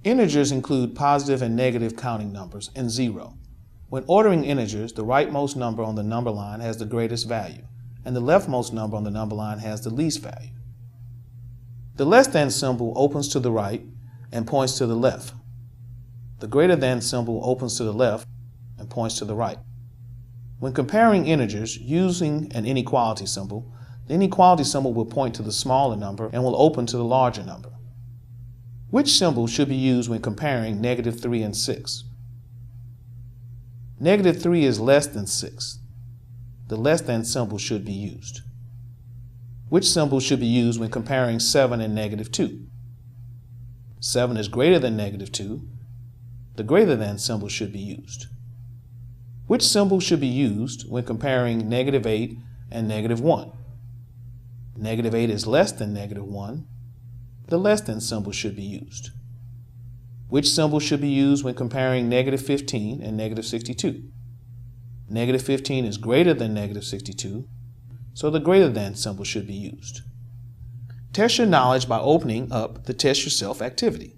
Integers include positive and negative counting numbers and zero. When ordering integers, the rightmost number on the number line has the greatest value, and the leftmost number on the number line has the least value. The less than symbol opens to the right and points to the left. The greater than symbol opens to the left and points to the right. When comparing integers using an inequality symbol, the inequality symbol will point to the smaller number and will open to the larger number. Which symbol should be used when comparing -3 and 6? -3 is less than 6. The less than symbol should be used. Which symbol should be used when comparing 7 and -2? 7 is greater than -2. The greater than symbol should be used. Which symbol should be used when comparing -8 and -1? -8 is less than -1. The less than symbol should be used. Which symbol should be used when comparing -15 and -62? -15 is greater than -62, so the greater than symbol should be used. Test your knowledge by opening up the Test Yourself activity.